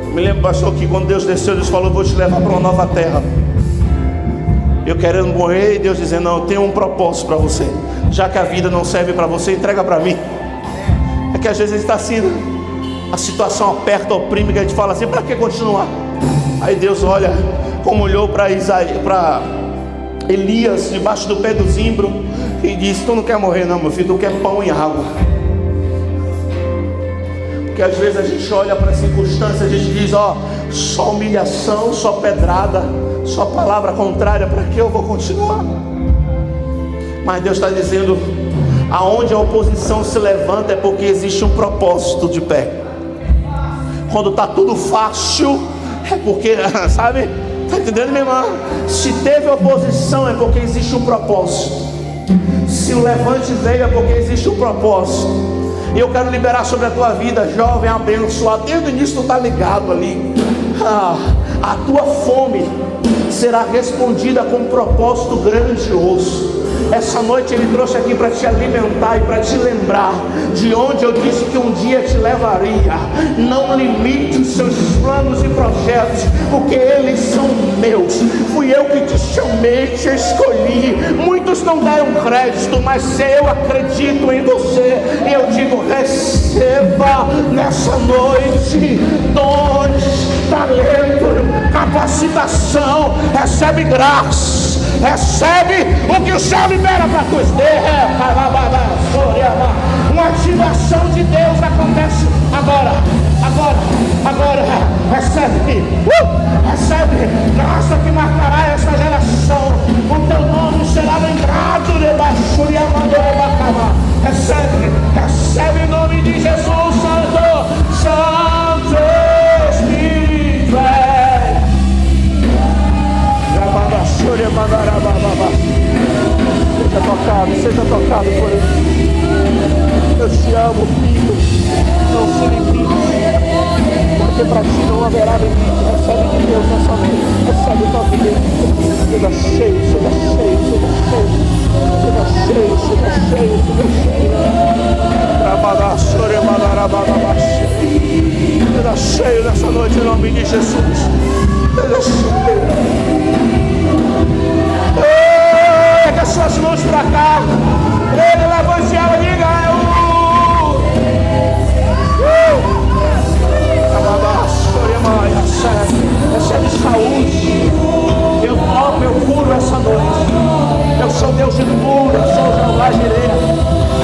Eu me lembro, pastor, que quando Deus desceu, Deus falou: vou te levar para uma nova terra. Eu querendo morrer, e Deus dizendo: não, eu tenho um propósito para você. Já que a vida não serve para você, entrega para mim. É que às vezes a gente está assim, a situação aperta, oprime, que a gente fala assim: para que continuar? Aí Deus olha como olhou para Elias debaixo do pé do zimbro e disse: tu não quer morrer não, meu filho, tu quer pão e água. Porque às vezes a gente olha para a circunstância, a gente diz: ó, só humilhação, só pedrada, só palavra contrária, para que eu vou continuar? Mas Deus está dizendo: aonde a oposição se levanta é porque existe um propósito de pé. Quando está tudo fácil é porque, sabe? Está entendendo, minha irmã? Se teve oposição é porque existe um propósito. Se o levante veio é porque existe um propósito. E eu quero liberar sobre a tua vida, jovem abençoado. Desde o início tu está ligado ali. A tua fome será respondida com um propósito grandioso. Essa noite Ele trouxe aqui para te alimentar e para te lembrar de onde eu disse que um dia te levaria. Não limite os seus planos e projetos, porque eles são meus. Fui eu que te chamei, te escolhi. Muitos não deram crédito, mas eu acredito em você. E eu digo: receba nessa noite dons, talento, capacitação. Recebe graça. Recebe o que o céu libera para tu. Uma ativação de Deus acontece agora. Recebe. Recebe. Graça que marcará essa geração. O teu nome será lembrado debaixo de Amandorabacaba. Recebe em nome de Jesus, Santo Espírito. Seja tocado por Ele. Eu te amo, filho. Não se limite, porque para ti não haverá limite. Deus nessa noite. Recebe o toque dele. Seja cheio, seja cheio, seja cheio. Seja cheio, seja cheio, seja cheio. Seja cheio nessa noite em nome de Jesus. Seja cheio. Pega as suas mãos para cá. Ele levante ela e diga: recebe saúde. Eu toco, eu curo essa noite. Eu sou Deus de cura, eu sou Jeová Jireh.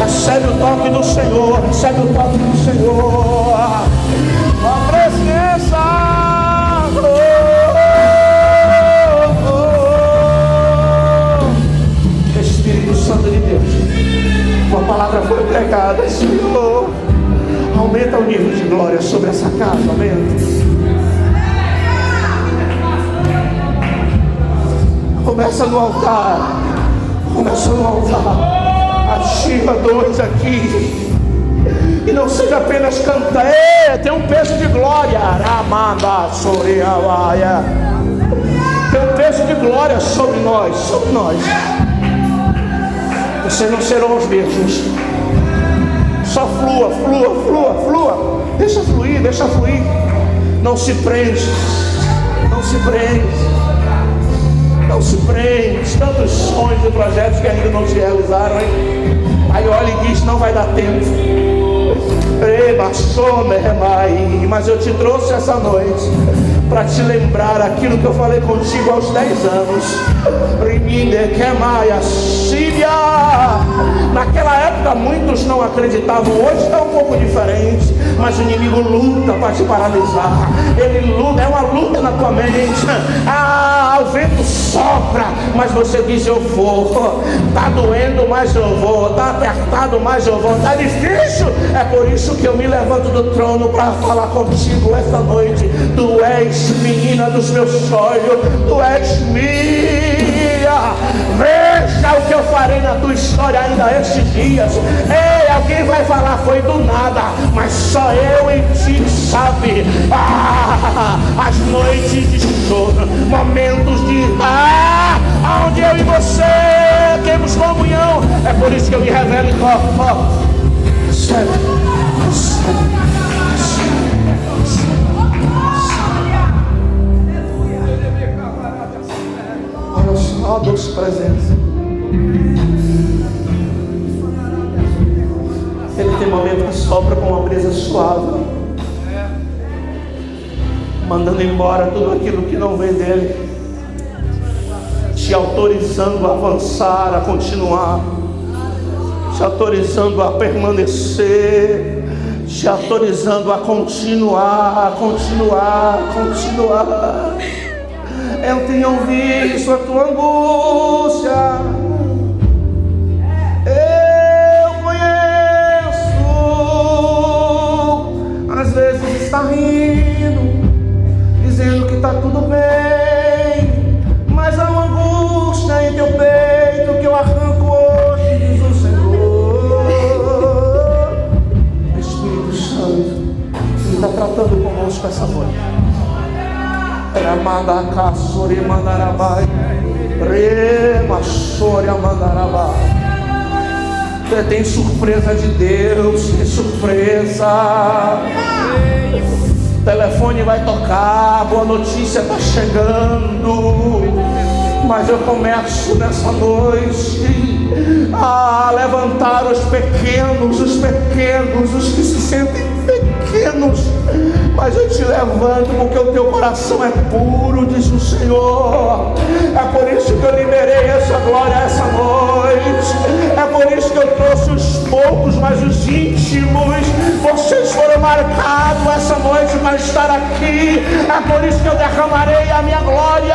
Recebe o toque do Senhor, recebe o toque do Senhor. A presença. Espírito Santo de Deus, tua palavra foi pregada, Senhor. Aumenta o nível de glória sobre essa casa, aumenta. Começa no altar. Começa no altar. Ativa dois aqui. E não seja apenas cantar. Tem um peso de glória. Aramanda Soreavaia. Tem um peso de glória sobre nós. Sobre nós. Vocês não serão os mesmos. Só flua, flua, flua, flua. Deixa fluir, deixa fluir. Não se prende. Não se prende. Não se prende. Tantos sonhos e projetos que ainda não se realizaram, hein? Aí olha e diz: não vai dar tempo. Mas eu te trouxe essa noite para te lembrar aquilo que eu falei contigo aos 10 anos. Naquela época muitos não acreditavam. Hoje está um pouco diferente, mas o inimigo luta para te paralisar. Ele luta, é uma luta na tua mente. O vento sopra, mas você diz: eu vou. Está doendo, mas eu vou. Está apertado, mas eu vou. Está difícil, é por isso que eu me levanto do trono para falar contigo esta noite. Tu és menina dos meus sonhos, tu és minha. Veja o que eu farei na tua história ainda estes dias. Ei, alguém vai falar: foi do nada, mas só eu e ti sabe. As noites de choro, momentos de onde eu e você temos comunhão. É por isso que eu me revelo e recebe. Olha só a doce presença. Ele tem momento que sopra com uma brisa suave, mandando embora tudo aquilo que não vem dele, te autorizando a avançar, a continuar, te autorizando a permanecer, te autorizando a continuar, continuar, continuar. Eu tenho visto a tua angústia, eu conheço. Às vezes está rindo, dizendo que está tudo bem, mas há uma angústia em teu peito que eu arranco hoje, diz o Senhor. Espírito Santo, Ele está tratando conosco essa noite. Tem surpresa de Deus, tem surpresa. O telefone vai tocar, boa notícia está chegando. Mas eu começo nessa noite a levantar os pequenos, os que se sentem pequenos. Mas eu te levanto porque o teu coração é puro, diz o Senhor. É por isso que eu liberei essa glória essa noite. É por isso que eu trouxe os poucos, mas os íntimos. Vocês foram marcados essa noite para estar aqui. É por isso que eu derramarei a minha glória.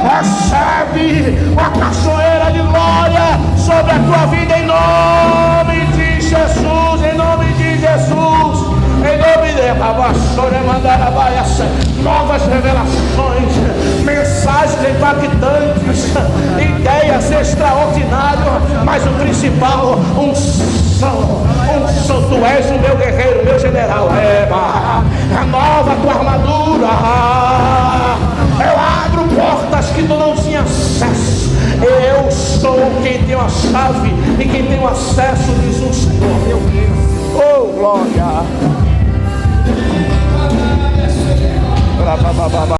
Recebe uma cachoeira de glória sobre a tua vida em nome de Jesus, em nome de Jesus. Em nome de novas revelações, mensagens impactantes, ideias extraordinárias, mas o principal, unção. Tu és o meu guerreiro, meu general. Renova a tua armadura. sou quem tem a chave e quem tem o acesso, diz o Senhor. Oh, glória!